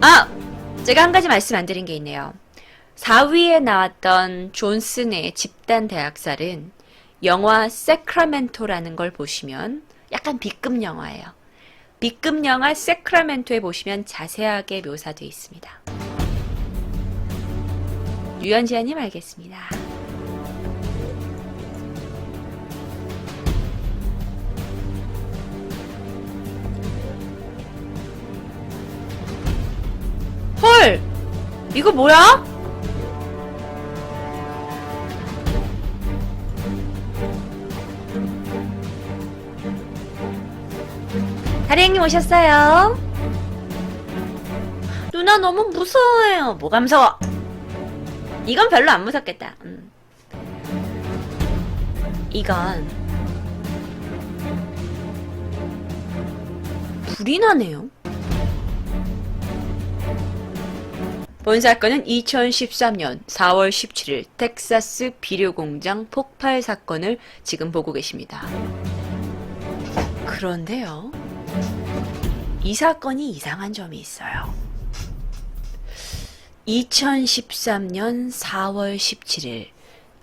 아! 제가 한 가지 말씀 안 드린 게 있네요. 4위에 나왔던 존슨의 집단 대학살은 영화 세크라멘토라는 걸 보시면 약간 B급 영화예요. B급 영화 세크라멘토에 보시면 자세하게 묘사되어 있습니다. 유연지아님 알겠습니다. 헐! 이거 뭐야? 다리행님 오셨어요? 누나 너무 무서워요. 뭐가 무서워? 이건 별로 안 무섭겠다. 이건 불이 나네요. 본 사건은 2013년 4월 17일 텍사스 비료 공장 폭발 사건을 지금 보고 계십니다. 그런데요, 이 사건이 이상한 점이 있어요. 2013년 4월 17일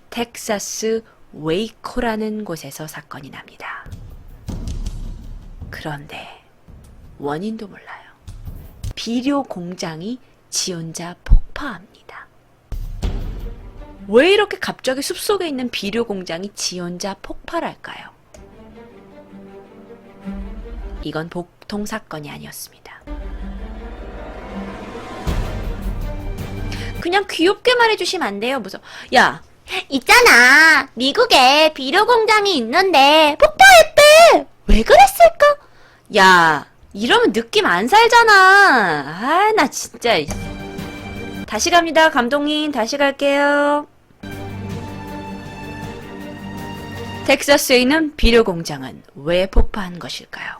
텍사스 웨이코라는 곳에서 사건이 납니다. 그런데 원인도 몰라요. 비료 공장이 지 혼자 폭파합니다. 왜 이렇게 갑자기 숲속에 있는 비료 공장이 지 혼자 폭발할까요? 이건 보통 사건이 아니었습니다. 그냥 귀엽게 말해주시면 안 돼요. 무슨 야, 있잖아, 미국에 비료 공장이 있는데 폭파했대. 왜 그랬을까? 야, 이러면 느낌 안 살잖아. 아, 나 진짜. 다시 갑니다. 감독님, 다시 갈게요. 텍사스에 있는 비료 공장은 왜 폭파한 것일까요?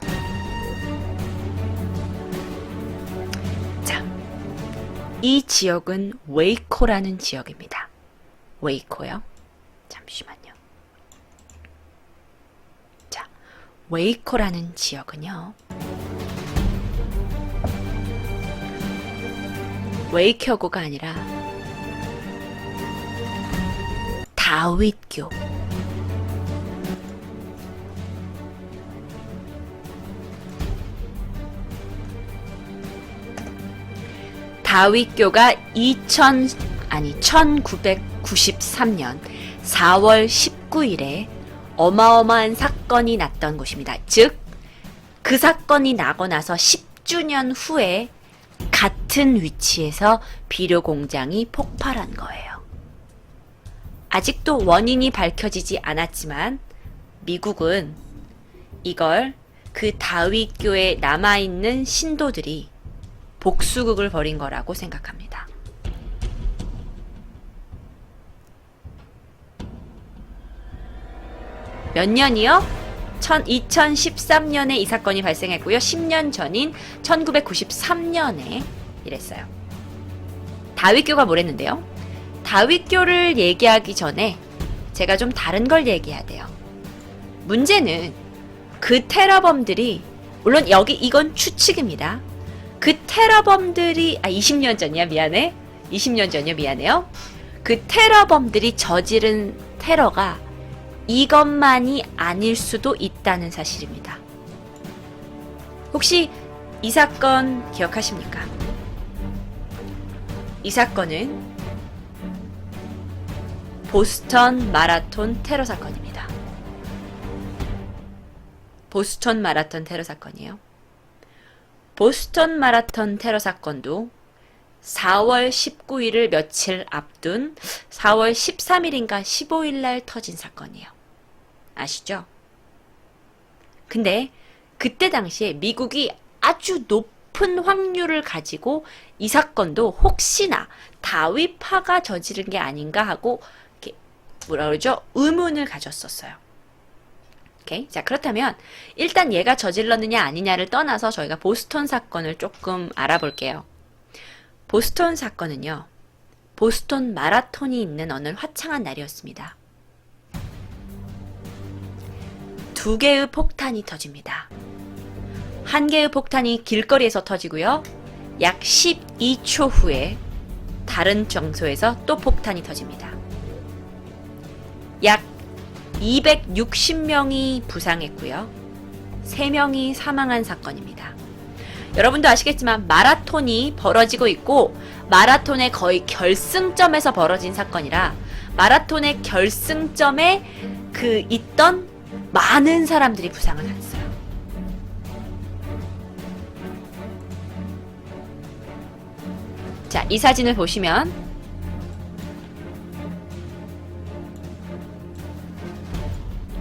자, 이 지역은 웨이코라는 지역입니다. 웨이코요. 잠시만요. 자, 웨이코라는 지역은요, 웨이켜고가 아니라 다윗교. 다윗교가 1993년 4월 19일에 어마어마한 사건이 났던 곳입니다. 즉, 그 사건이 나고 나서 10주년 후에 같은 위치에서 비료 공장이 폭발한 거예요. 아직도 원인이 밝혀지지 않았지만 미국은 이걸 그 다윗교에 남아있는 신도들이 복수극을 벌인 거라고 생각합니다. 몇 년이요? 2013년에 이 사건이 발생했고요. 10년 전인 1993년에 이랬어요. 다윗교가 뭐랬는데요? 다윗교를 얘기하기 전에 제가 좀 다른 걸 얘기해야 돼요. 문제는 그 테러범들이, 물론 여기 이건 추측입니다. 그 테러범들이 20년 전이야, 미안해. 20년 전이야, 미안해요. 그 테러범들이 저지른 테러가 이것만이 아닐 수도 있다는 사실입니다. 혹시 이 사건 기억하십니까? 이 사건은 보스턴 마라톤 테러 사건입니다. 보스턴 마라톤 테러 사건이에요. 보스턴 마라톤 테러 사건도 4월 19일을 며칠 앞둔 4월 13일인가 15일 날 터진 사건이에요. 아시죠? 근데 그때 당시에 미국이 아주 높은 확률을 가지고 이 사건도 혹시나 다윗파가 저지른 게 아닌가 하고 이렇게 뭐라 그러죠? 의문을 가졌었어요. 오케이? 자, 그렇다면 일단 얘가 저질렀느냐 아니냐를 떠나서 저희가 보스턴 사건을 조금 알아볼게요. 보스턴 사건은요, 보스턴 마라톤이 있는 어느 화창한 날이었습니다. 2개의 폭탄이 터집니다. 한 개의 폭탄이 길거리에서 터지고요. 약 12초 후에 다른 장소에서 또 폭탄이 터집니다. 약 260명이 부상했고요. 3명이 사망한 사건입니다. 여러분도 아시겠지만 마라톤이 벌어지고 있고 마라톤의 거의 결승점에서 벌어진 사건이라 마라톤의 결승점에 있던 많은 사람들이 부상을 했어요. 자, 이 사진을 보시면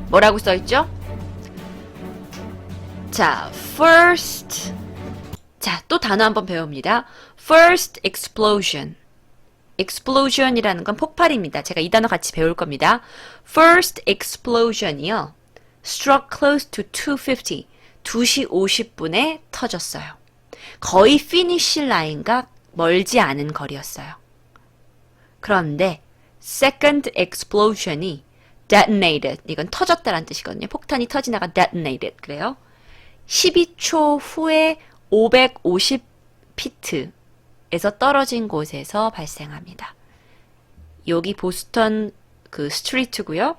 뭐라고 써있죠? 자, first. 자, 또 단어 한번 배웁니다. First explosion. explosion이라는 건 폭발입니다. 제가 이 단어 같이 배울 겁니다. First explosion이요. struck close to 2:50. 2시 50분에 터졌어요. 거의 finish 라인과 멀지 않은 거리였어요. 그런데 second explosion이 detonated. 이건 터졌다라는 뜻이거든요. 폭탄이 터지다가 detonated. 그래요. 12초 후에 550피트에서 떨어진 곳에서 발생합니다. 여기 보스턴 스트리트고요.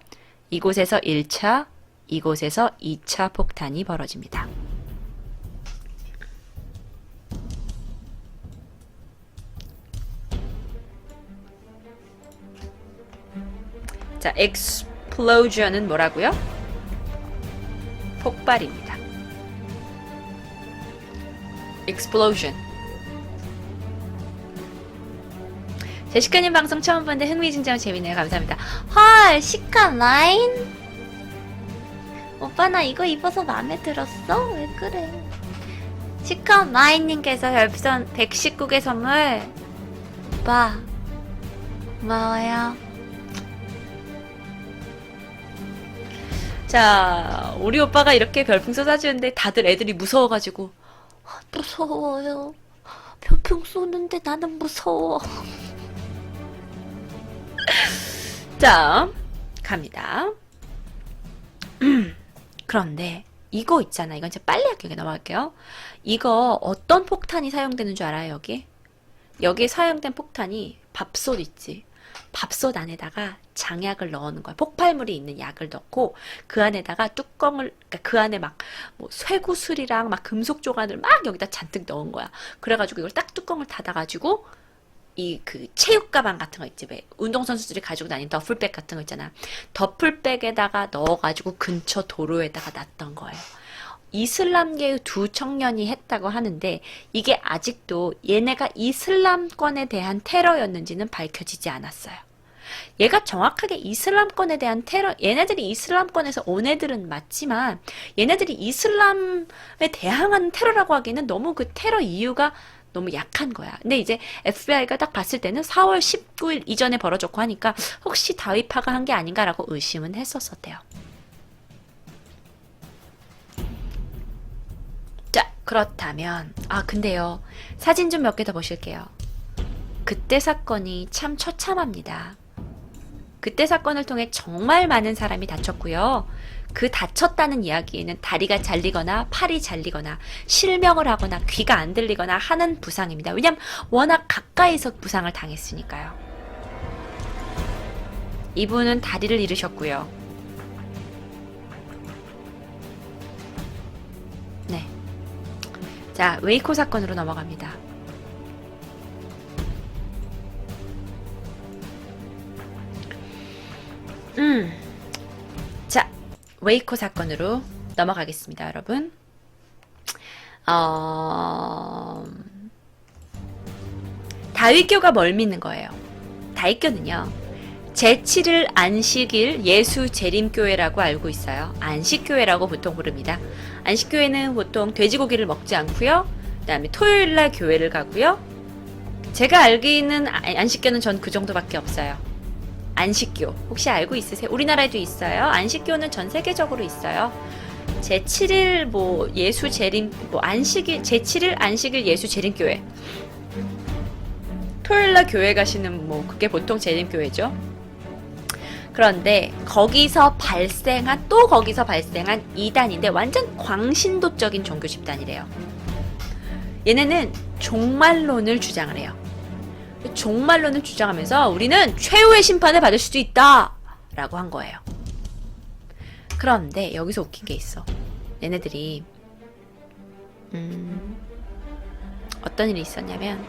이곳에서 1차, 이곳에서 2차 폭탄이 벌어집니다. 자, explosion은 뭐라고요? 폭발입니다. explosion. 제시카님 방송 처음 봤는데 흥미진진하고 재밌네요. 감사합니다. 헐, 시카 라인? 오빠 나 이거 입어서 마음에 들었어? 왜 그래? 시카 라인님께서 별풍선 119개 선물. 오빠 고마워요. 자, 우리 오빠가 이렇게 별풍선 쏴주는데 다들 애들이 무서워가지고 무서워요. 별풍 쏘는데 나는 무서워. 자, 갑니다. 그런데 이거 있잖아. 이건 진짜 빨리 할게요. 넘어갈게요. 이거 어떤 폭탄이 사용되는 줄 알아요? 여기에 사용된 폭탄이 밥솥 있지. 밥솥 안에다가 장약을 넣는 거야. 폭발물이 있는 약을 넣고 그 안에다가 뚜껑을, 그러니까 그 안에 막 뭐 쇠구슬이랑 막 금속 조각을 막 여기다 잔뜩 넣은 거야. 그래가지고 이걸 딱 뚜껑을 닫아가지고 이 체육 가방 같은 거 있지. 왜 운동선수들이 가지고 다니는 더플백 같은 거 있잖아. 더플백에다가 넣어가지고 근처 도로에다가 놨던 거예요. 이슬람계의 두 청년이 했다고 하는데 이게 아직도 얘네가 이슬람권에 대한 테러였는지는 밝혀지지 않았어요. 얘가 정확하게 이슬람권에 대한 테러, 얘네들이 이슬람권에서 온 애들은 맞지만 얘네들이 이슬람에 대항하는 테러라고 하기에는 너무 그 테러 이유가 너무 약한 거야. 근데 이제 FBI가 딱 봤을 때는 4월 19일 이전에 벌어졌고 하니까 혹시 다위파가 한 게 아닌가라고 의심은 했었대요. 자, 그렇다면 근데요. 사진 좀 몇 개 더 보실게요. 그때 사건이 참 처참합니다. 그때 사건을 통해 정말 많은 사람이 다쳤고요. 그 다쳤다는 이야기에는 다리가 잘리거나 팔이 잘리거나 실명을 하거나 귀가 안 들리거나 하는 부상입니다. 왜냐면 워낙 가까이서 부상을 당했으니까요. 이분은 다리를 잃으셨고요. 네. 자, 웨이코 사건으로 넘어갑니다. 자, 웨이코 사건으로 넘어가겠습니다, 여러분. 다윗교가 뭘 믿는 거예요? 다윗교는요, 제7일 안식일 예수 재림교회라고 알고 있어요. 안식교회라고 보통 부릅니다. 안식교회는 보통 돼지고기를 먹지 않고요. 그 다음에 토요일날 교회를 가고요. 제가 알기는 안식교는 전 그 정도밖에 없어요. 안식교 혹시 알고 있으세요? 우리나라에도 있어요. 안식교는 전 세계적으로 있어요. 제7일 예수 재림 안식일 제7일 안식일 예수 재림교회. 토요일날 교회 가시는 그게 보통 재림교회죠. 그런데 거기서 발생한 이단인데 완전 광신도적인 종교 집단이래요. 얘네는 종말론을 주장을 해요. 종말론을 주장하면서 우리는 최후의 심판을 받을 수도 있다 라고 한 거예요. 그런데 여기서 웃긴 게 있어. 얘네들이 어떤 일이 있었냐면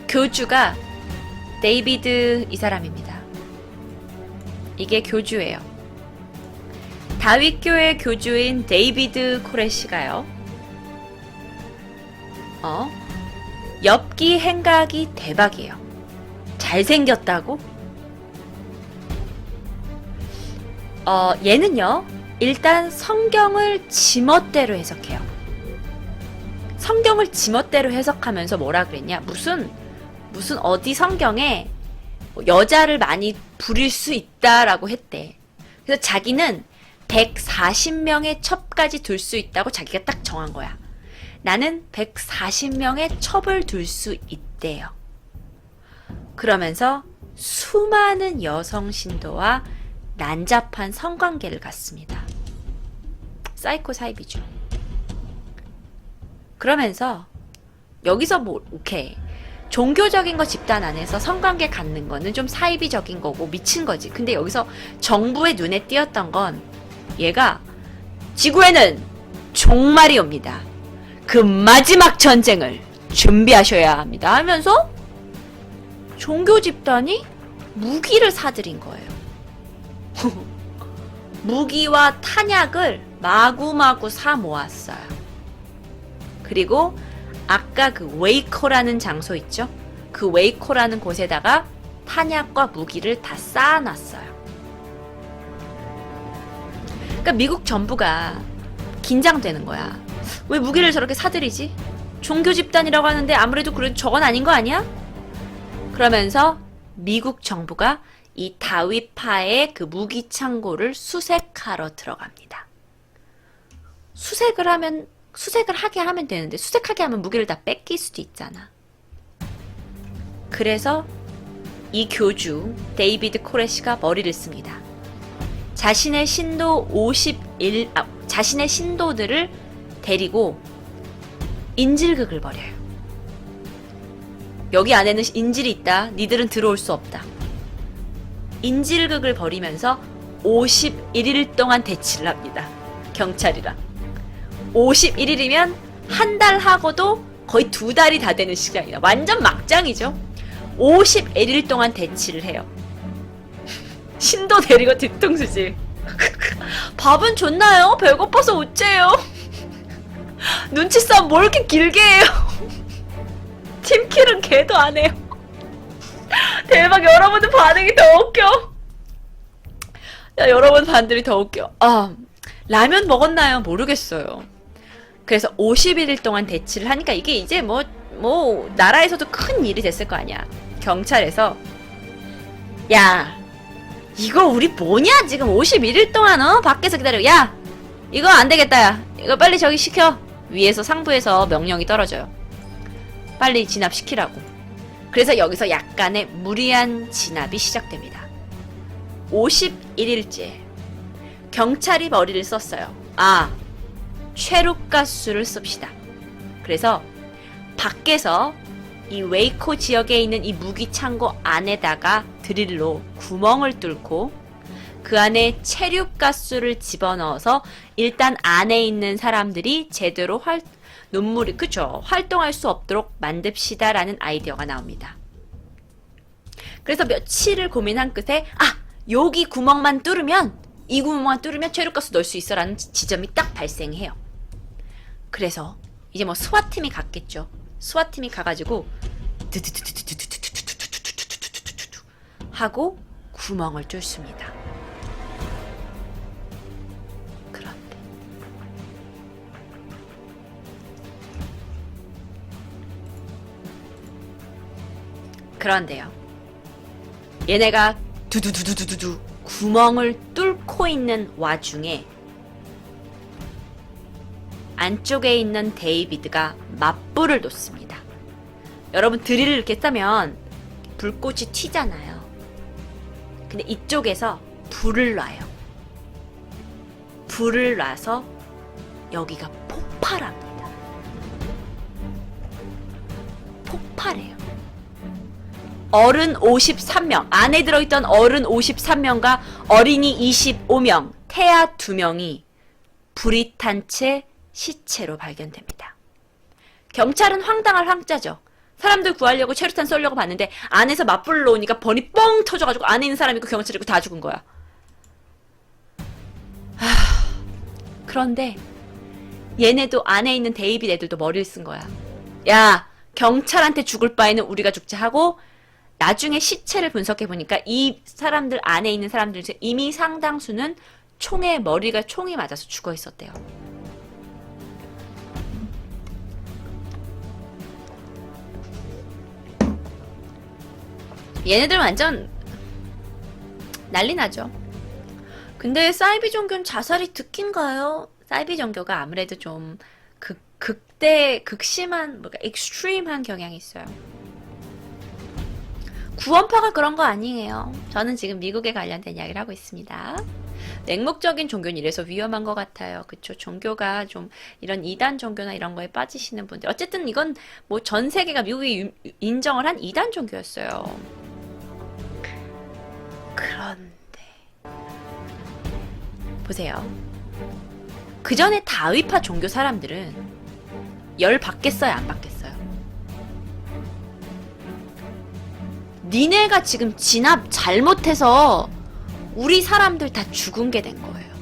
교주가 데이비드 이 사람입니다. 이게 교주예요. 다윗교회 교주인 데이비드 코레시가요. 엽기 행각이 대박이에요. 잘생겼다고? 얘는요, 일단 성경을 지멋대로 해석해요. 성경을 지멋대로 해석하면서 뭐라 그랬냐? 무슨 어디 성경에 여자를 많이 부릴 수 있다라고 했대. 그래서 자기는 140명의 첩까지 둘 수 있다고 자기가 딱 정한 거야. 나는 140명의 첩을 둘 수 있대요. 그러면서 수많은 여성 신도와 난잡한 성관계를 갖습니다. 사이코 사이비죠. 그러면서 여기서 오케이. 종교적인 거 집단 안에서 성관계 갖는 거는 좀 사이비적인 거고 미친 거지. 근데 여기서 정부의 눈에 띄었던 건 얘가 지구에는 종말이 옵니다. 그 마지막 전쟁을 준비하셔야 합니다 하면서 종교 집단이 무기를 사들인 거예요. 무기와 탄약을 마구마구 사 모았어요. 그리고 아까 그 웨이코라는 장소 있죠? 그 웨이코라는 곳에다가 탄약과 무기를 다 쌓아놨어요. 그러니까 미국 정부가 긴장되는 거야. 왜 무기를 저렇게 사들이지? 종교 집단이라고 하는데 아무래도 그래도 저건 아닌 거 아니야? 그러면서 미국 정부가 이 다윗파의 그 무기 창고를 수색하러 들어갑니다. 수색을 하게 하면 되는데 수색하게 하면 무기를 다 뺏길 수도 있잖아. 그래서 이 교주 데이비드 코레시가 머리를 씁니다. 자신의 신도들을 데리고 인질극을 벌여요. 여기 안에는 인질이 있다. 니들은 들어올 수 없다. 인질극을 벌이면서 51일 동안 대치를 합니다. 경찰이랑. 51일이면 한 달 하고도 거의 2달이 다 되는 시간이다. 완전 막장이죠. 51일 동안 대치를 해요. 신도 데리고 뒤통수지. 밥은 줬나요? 배고파서 어째요? 눈치 싸움 뭘 이렇게 길게 해요? 팀킬은 걔도 안 해요. 대박, 여러분들 반응이 더 웃겨. 야, 여러분 반들이 더 웃겨. 라면 먹었나요? 모르겠어요. 그래서 51일 동안 대치를 하니까 이게 이제 뭐 나라에서도 큰 일이 됐을 거 아니야. 경찰에서 야, 이거 우리 뭐냐? 지금 51일 동안 밖에서 기다려. 야, 이거 안 되겠다. 야, 이거 빨리 저기 시켜. 위에서 상부에서 명령이 떨어져요. 빨리 진압시키라고. 그래서 여기서 약간의 무리한 진압이 시작됩니다. 51일째 경찰이 머리를 썼어요. 최루가스를 씁시다. 그래서 밖에서 이 웨이코 지역에 있는 이 무기 창고 안에다가 드릴로 구멍을 뚫고 그 안에 체류가스를 집어넣어서 일단 안에 있는 사람들이 제대로 활동할 수 없도록 만듭시다라는 아이디어가 나옵니다. 그래서 며칠을 고민한 끝에 여기 구멍만 뚫으면 이 구멍만 뚫으면 체류가스 넣을 수 있어라는 지점이 딱 발생해요. 그래서 이제 뭐 스와팀이 갔겠죠. 스와팀이 가가지고 하고 구멍을 뚫습니다. 그런데요. 얘네가 두두두두두두 구멍을 뚫고 있는 와중에 안쪽에 있는 데이비드가 맞불을 놓습니다. 여러분 드릴을 이렇게 싸면 불꽃이 튀잖아요. 근데 이쪽에서 불을 놔요. 불을 놔서 여기가 폭발합니다. 폭발해요. 어른 53명, 안에 들어있던 어른 53명과 어린이 25명, 태아 2명이 불이 탄 채 시체로 발견됩니다. 경찰은 황당할 황자죠. 사람들 구하려고 최루탄 쏘려고 봤는데 안에서 맞불을 놓으니까 번이 뻥 터져가지고 안에 있는 사람 있고 경찰 있고 다 죽은 거야. 그런데 얘네도 안에 있는 데이빗 애들도 머리를 쓴 거야. 야, 경찰한테 죽을 바에는 우리가 죽자 하고 나중에 시체를 분석해보니까 이 사람들 안에 있는 사람들 중에 이미 상당수는 머리가 총이 맞아서 죽어 있었대요. 얘네들 완전 난리 나죠. 근데 사이비 종교는 자살이 득인가요? 사이비 종교가 아무래도 좀 극심한, 익스트림한 경향이 있어요. 구원파가 그런 거 아니에요. 저는 지금 미국에 관련된 이야기를 하고 있습니다. 맹목적인 종교는 이래서 위험한 것 같아요. 그쵸? 종교가 좀 이런 이단 종교나 이런 거에 빠지시는 분들. 어쨌든 이건 뭐 전 세계가 미국이 인정을 한 이단 종교였어요. 그런데 보세요. 그 전에 다위파 종교 사람들은 열 받겠어요? 안 받겠어요? 니네가 지금 진압 잘못해서 우리 사람들 다 죽은 게 된 거예요.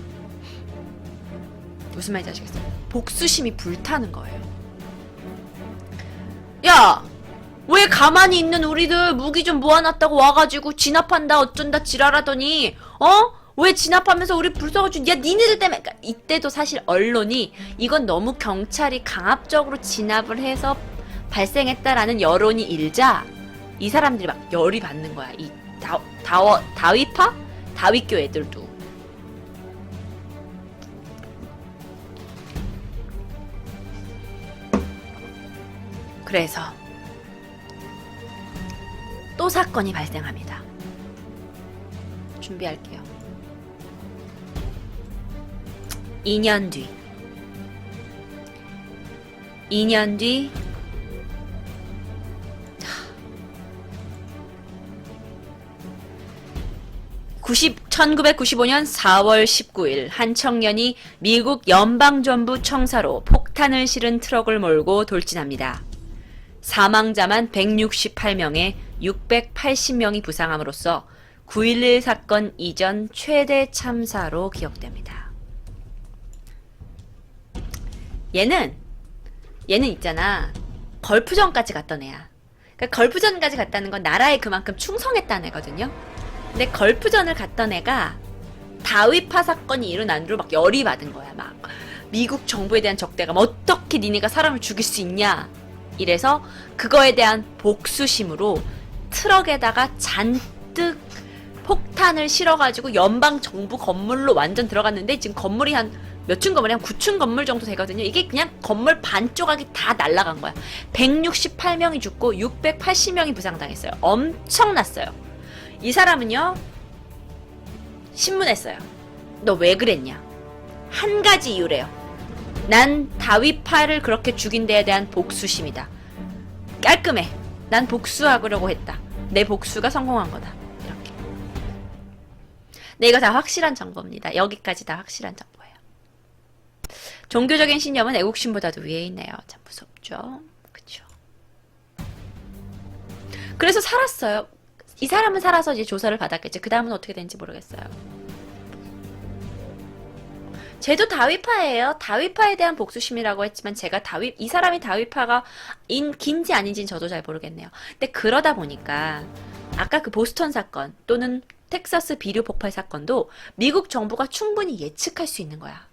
무슨 말인지 아시겠어요? 복수심이 불타는 거예요. 야! 왜 가만히 있는 우리들 무기 좀 모아놨다고 와가지고 진압한다 어쩐다 지랄하더니 왜 진압하면서 우리 불쌍해주고 야 니네들 때문에. 그러니까 이때도 사실 언론이 이건 너무 경찰이 강압적으로 진압을 해서 발생했다라는 여론이 일자 이 사람들이 막 열이 받는 거야. 이 다위파? 다윗교 애들도. 그래서 또 사건이 발생합니다. 준비할게요. 2년 뒤 1995년 4월 19일 한 청년이 미국 연방정부 청사로 폭탄을 실은 트럭을 몰고 돌진합니다. 사망자만 168명에 680명이 부상함으로써 9.11 사건 이전 최대 참사로 기억됩니다. 얘는 있잖아. 걸프전까지 갔던 애야. 그러니까 걸프전까지 갔다는 건 나라에 그만큼 충성했다는 애거든요. 근데 걸프전을 갔던 애가 다위파 사건이 일어난 뒤로 막 열이 받은 거야. 막 미국 정부에 대한 적대감, 어떻게 니네가 사람을 죽일 수 있냐 이래서 그거에 대한 복수심으로 트럭에다가 잔뜩 폭탄을 실어가지고 연방 정부 건물로 완전 들어갔는데 지금 건물이 한 몇 층 건물이 한 9층 건물 정도 되거든요. 이게 그냥 건물 반 조각이 다 날아간 거야. 168명이 죽고 680명이 부상당했어요. 엄청났어요. 이 사람은요 신문에 써요. 너 왜 그랬냐? 한 가지 이유래요. 난 다위파를 그렇게 죽인 데에 대한 복수심이다. 깔끔해. 난 복수하려고 했다. 내 복수가 성공한 거다. 이렇게. 네, 이거 다 확실한 정보입니다. 여기까지 다 확실한 정보예요. 종교적인 신념은 애국심보다도 위에 있네요. 참 무섭죠? 그쵸? 그래서 살았어요. 이 사람은 살아서 이제 조사를 받았겠죠. 그 다음은 어떻게 되는지 모르겠어요. 쟤도 다위파예요. 다위파에 대한 복수심이라고 했지만 제가 이 사람이 다위파가 긴지 아닌지는 저도 잘 모르겠네요. 근데 그러다 보니까 아까 그 보스턴 사건 또는 텍사스 비료 폭발 사건도 미국 정부가 충분히 예측할 수 있는 거야.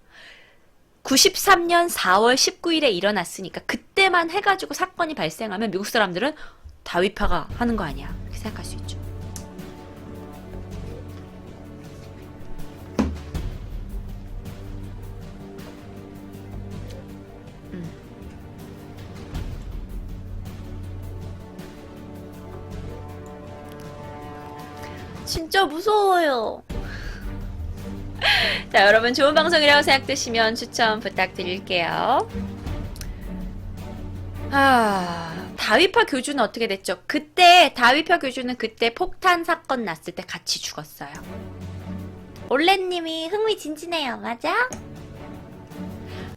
93년 4월 19일에 일어났으니까 그때만 해가지고 사건이 발생하면 미국 사람들은 다위파가 하는 거 아니야. 이렇게 생각할 수 있죠. 진짜 무서워요. 자, 여러분 좋은 방송이라고 생각되시면 추천 부탁드릴게요. 다위파 교주는 어떻게 됐죠? 그때 다위파 교주는 그때 폭탄 사건 났을 때 같이 죽었어요. 올레님이 흥미진진해요. 맞아?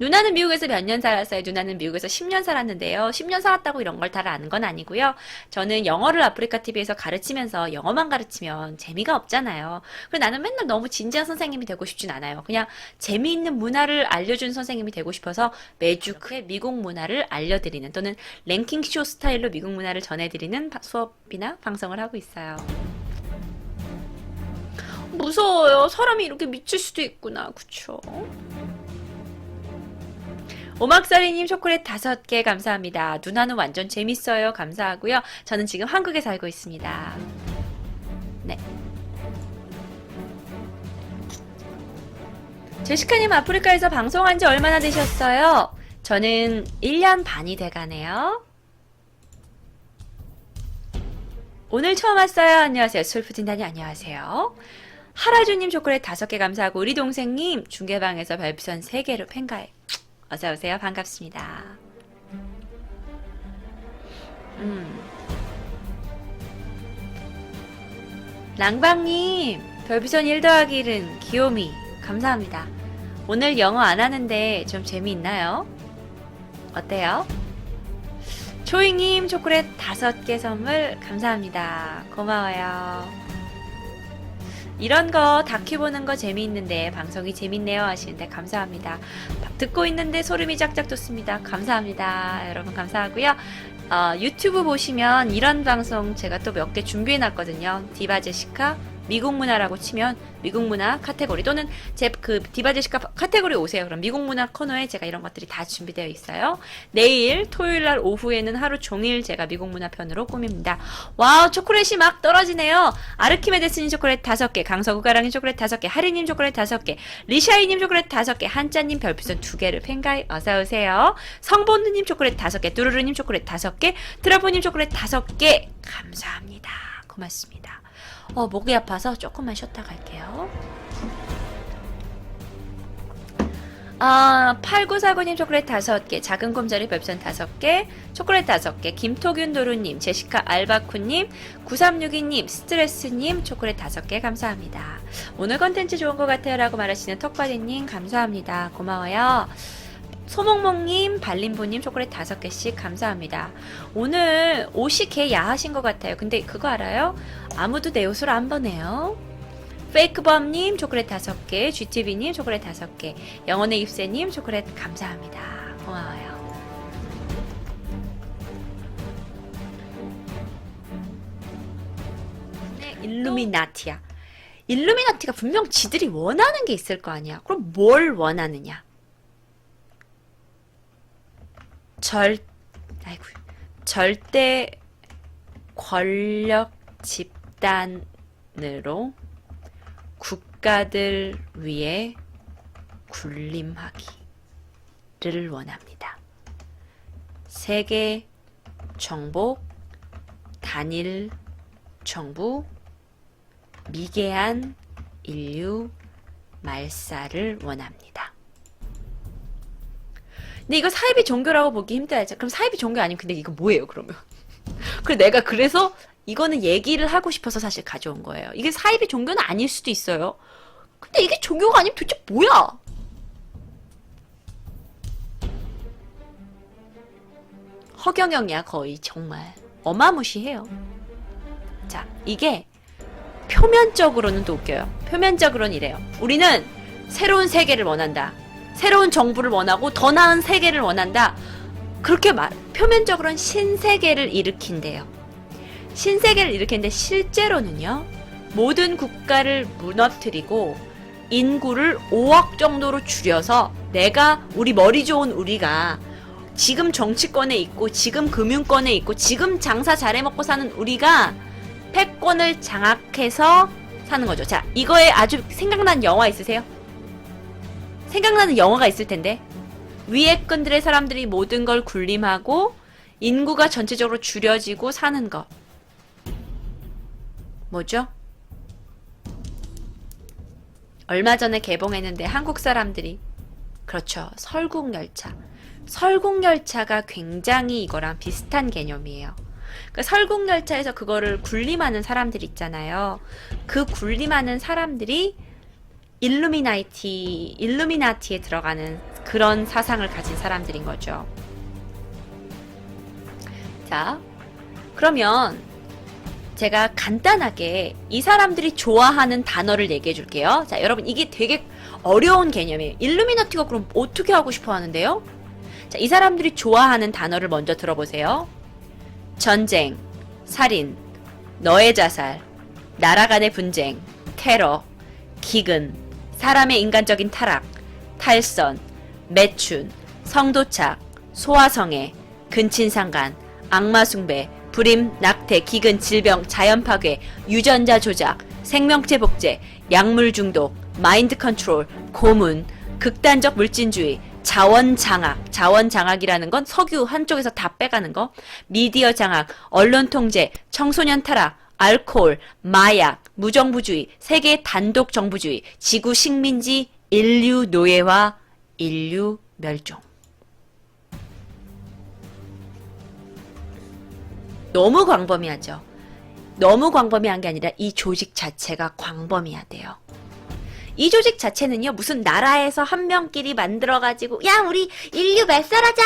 누나는 미국에서 몇 년 살았어요? 누나는 미국에서 10년 살았는데요. 10년 살았다고 이런 걸 다 아는 건 아니고요. 저는 영어를 아프리카 TV에서 가르치면서 영어만 가르치면 재미가 없잖아요. 그래서 나는 맨날 너무 진지한 선생님이 되고 싶진 않아요. 그냥 재미있는 문화를 알려준 선생님이 되고 싶어서 매주 그 미국 문화를 알려드리는 또는 랭킹쇼 스타일로 미국 문화를 전해드리는 수업이나 방송을 하고 있어요. 무서워요. 사람이 이렇게 미칠 수도 있구나. 그쵸? 오막살이님 초콜릿 5개 감사합니다. 누나는 완전 재밌어요. 감사하고요. 저는 지금 한국에 살고 있습니다. 네. 제시카님 아프리카에서 방송한 지 얼마나 되셨어요? 저는 1년 반이 돼가네요. 오늘 처음 왔어요. 안녕하세요. 술푸진단이 안녕하세요. 하라주님 초콜릿 5개 감사하고 우리 동생님 중계방에서 별풍선 3개로 팬가입. 어서오세요. 반갑습니다. 랑방님 별풍선 1 더하기 1은 귀요미 감사합니다. 오늘 영어 안 하는데 좀 재미있나요? 어때요? 초이님 초콜릿 5개 선물 감사합니다. 고마워요. 이런 거 다큐 보는 거 재미있는데 방송이 재밌네요 하시는데 감사합니다. 듣고 있는데 소름이 쫙쫙 돋습니다. 감사합니다. 여러분 감사하고요. 유튜브 보시면 이런 방송 제가 또 몇 개 준비해 놨거든요. 디바 제시카 미국 문화라고 치면 미국 문화 카테고리 또는 제 그 디바 제시카 카테고리 오세요. 그럼 미국 문화 코너에 제가 이런 것들이 다 준비되어 있어요. 내일 토요일 날 오후에는 하루 종일 제가 미국 문화 편으로 꾸밉니다. 와우 초콜릿이 막 떨어지네요. 아르키메데스님 초콜릿 5개, 강서구가랑님 초콜릿 5개, 하리님 초콜릿 5개, 리샤이님 초콜릿 5개, 한자님 별풍선 2개를 팬가입 어서오세요. 성본드님 초콜릿 5개, 뚜루루님 초콜릿 5개, 트러프님 초콜릿 5개 감사합니다. 고맙습니다. 목이 아파서 조금만 쉬었다 갈게요. 8949님 초콜릿 5개, 작은 곰자리 별풍선 5개, 초콜릿 5개, 김토균 도루님, 제시카 알바쿠님, 9362님, 스트레스님 초콜릿 5개 감사합니다. 오늘 컨텐츠 좋은 것 같아요 라고 말하시는 턱바디님 감사합니다. 고마워요. 소몽몽님, 발림보님 초콜릿 5개씩 감사합니다. 오늘 옷이 개 야하신 것 같아요. 근데 그거 알아요? 아무도 내 옷을 안 보네요. 페이크범님 초콜릿 5개, GTV님 초콜릿 5개, 영혼의 입새님 초콜릿 감사합니다. 고마워요. 네, 일루미나티야. 일루미나티가 분명 지들이 원하는 게 있을 거 아니야. 그럼 뭘 원하느냐? 절대 권력 집단으로 국가들 위해 군림하기를 원합니다. 세계 정복, 단일 정부, 미개한 인류 말살을 원합니다. 근데 이거 사이비 종교라고 보기 힘들어야죠. 그럼 사이비 종교 아니면 근데 이거 뭐예요, 그러면? 그래서 이거는 얘기를 하고 싶어서 사실 가져온 거예요. 이게 사이비 종교는 아닐 수도 있어요. 근데 이게 종교가 아니면 도대체 뭐야? 허경영이야, 거의. 정말. 어마무시해요. 자, 이게 표면적으로는 또 웃겨요. 표면적으로는 이래요. 우리는 새로운 세계를 원한다. 새로운 정부를 원하고 더 나은 세계를 원한다. 그렇게 표면적으로는 신세계를 일으킨대요. 신세계를 일으키는데 실제로는요. 모든 국가를 무너뜨리고 인구를 5억 정도로 줄여서 우리 머리 좋은 우리가 지금 정치권에 있고 지금 금융권에 있고 지금 장사 잘해 먹고 사는 우리가 패권을 장악해서 사는 거죠. 자, 이거에 아주 생각나는 영화 있으세요? 생각나는 영화가 있을 텐데 위에권들의 사람들이 모든 걸 군림하고 인구가 전체적으로 줄여지고 사는 것 뭐죠? 얼마 전에 개봉했는데 한국 사람들이 그렇죠. 설국열차. 설국열차가 굉장히 이거랑 비슷한 개념이에요. 그러니까 설국열차에서 그거를 군림하는 사람들 있잖아요. 그 군림하는 사람들이 일루미나티에 들어가는 그런 사상을 가진 사람들인 거죠. 자, 그러면 제가 간단하게 이 사람들이 좋아하는 단어를 얘기해 줄게요. 자, 여러분 이게 되게 어려운 개념이에요. 일루미나티가 그럼 어떻게 하고 싶어 하는데요? 자, 이 사람들이 좋아하는 단어를 먼저 들어보세요. 전쟁, 살인, 너의 자살, 나라 간의 분쟁, 테러, 기근, 사람의 인간적인 타락, 탈선, 매춘, 성도착, 소아성애, 근친상간, 악마숭배, 불임, 낙태, 기근, 질병, 자연파괴, 유전자 조작, 생명체 복제, 약물 중독, 마인드 컨트롤, 고문, 극단적 물진주의, 자원장악, 자원장악이라는 건 석유 한쪽에서 다 빼가는 거, 미디어 장악, 언론 통제, 청소년 타락, 알코올, 마약, 무정부주의, 세계 단독 정부주의, 지구 식민지, 인류 노예화, 인류 멸종. 너무 광범위하죠. 너무 광범위한 게 아니라 이 조직 자체가 광범위하대요. 이 조직 자체는요, 무슨 나라에서 한 명끼리 만들어가지고, 야, 우리 인류 멸살하자!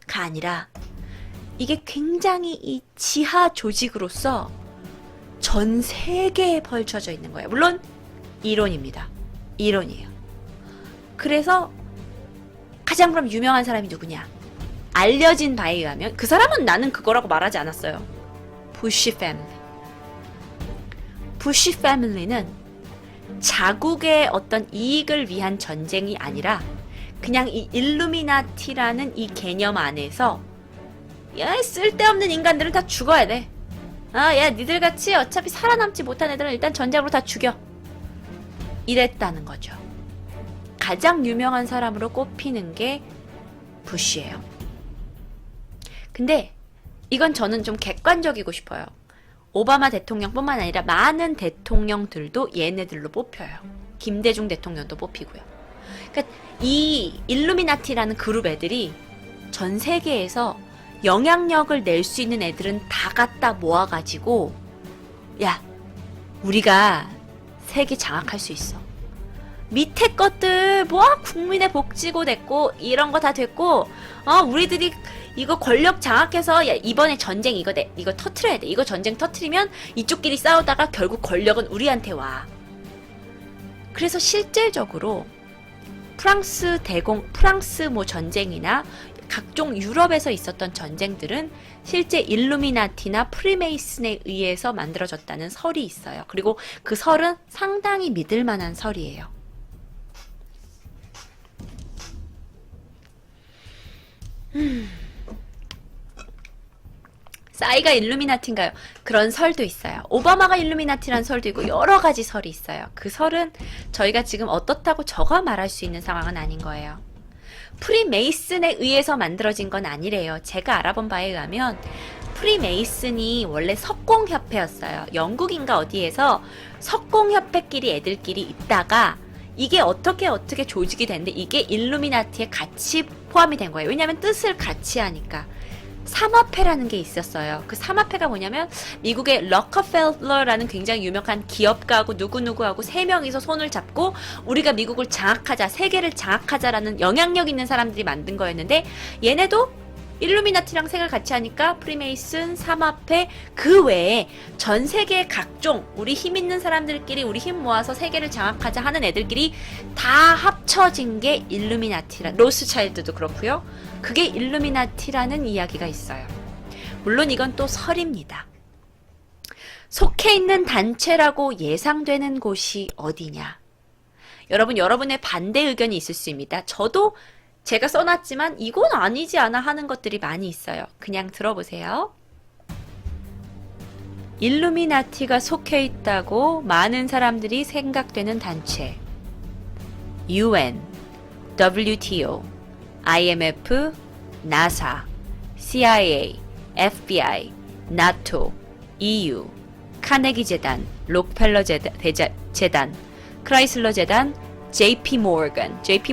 가 아니라, 이게 굉장히 이 지하 조직으로서 전 세계에 펼쳐져 있는 거예요. 물론, 이론입니다. 이론이에요. 그래서, 가장 그럼 유명한 사람이 누구냐? 알려진 바에 의하면, 그 사람은 나는 그거라고 말하지 않았어요. 부시 패밀리. 부시 패밀리는 자국의 어떤 이익을 위한 전쟁이 아니라 그냥 이 일루미나티라는 이 개념 안에서 야, 쓸데없는 인간들은 다 죽어야 돼. 아, 야, 니들같이 어차피 살아남지 못한 애들은 일단 전쟁으로 다 죽여. 이랬다는 거죠. 가장 유명한 사람으로 꼽히는 게 부시예요. 근데 이건 저는 좀 객관적이고 싶어요. 오바마 대통령뿐만 아니라 많은 대통령들도 얘네들로 뽑혀요. 김대중 대통령도 뽑히고요. 그러니까 이 일루미나티라는 그룹 애들이 전 세계에서 영향력을 낼 수 있는 애들은 다 갖다 모아가지고 야, 우리가 세계 장악할 수 있어. 밑에 것들 뭐 국민의 복지고 됐고 이런 거 다 됐고 우리들이 이거 권력 장악해서 야, 이번에 전쟁 이거 터트려야 돼. 이거 전쟁 터트리면 이쪽끼리 싸우다가 결국 권력은 우리한테 와. 그래서 실질적으로 프랑스 뭐 전쟁이나 각종 유럽에서 있었던 전쟁들은 실제 일루미나티나 프리메이슨에 의해서 만들어졌다는 설이 있어요. 그리고 그 설은 상당히 믿을 만한 설이에요. 싸이가 일루미나티인가요? 그런 설도 있어요. 오바마가 일루미나티라는 설도 있고 여러 가지 설이 있어요. 그 설은 저희가 지금 어떻다고 적어 말할 수 있는 상황은 아닌 거예요. 프리메이슨에 의해서 만들어진 건 아니래요. 제가 알아본 바에 의하면 프리메이슨이 원래 석공협회였어요. 영국인가 어디에서 석공협회끼리 애들끼리 있다가 이게 어떻게 조직이 됐는데 이게 일루미나티에 같이 포함이 된 거예요. 왜냐하면 뜻을 같이 하니까. 삼합회라는 게 있었어요. 그 삼합회가 뭐냐면 미국의 럭커펠러라는 굉장히 유명한 기업가하고 누구누구하고 세 명이서 손을 잡고 우리가 미국을 장악하자, 세계를 장악하자라는 영향력 있는 사람들이 만든 거였는데 얘네도 일루미나티랑 색을 같이 하니까 프리메이슨, 삼합회 그 외에 전 세계의 각종 우리 힘 있는 사람들끼리 우리 힘 모아서 세계를 장악하자 하는 애들끼리 다 합쳐진 게 일루미나티라. 로스차일드도 그렇고요. 그게 일루미나티라는 이야기가 있어요. 물론 이건 또 설입니다. 속해 있는 단체라고 예상되는 곳이 어디냐? 여러분, 여러분의 반대 의견이 있을 수 있습니다. 저도 제가 써놨지만 이건 아니지 않아 하는 것들이 많이 있어요. 그냥 들어보세요. 일루미나티가 속해 있다고 많은 사람들이 생각되는 단체. UN, WTO, IMF, 나사, CIA, FBI, 나토, EU, 카네기 재단, 록펠러 재단, 크라이슬러 재단, JP 모건. JP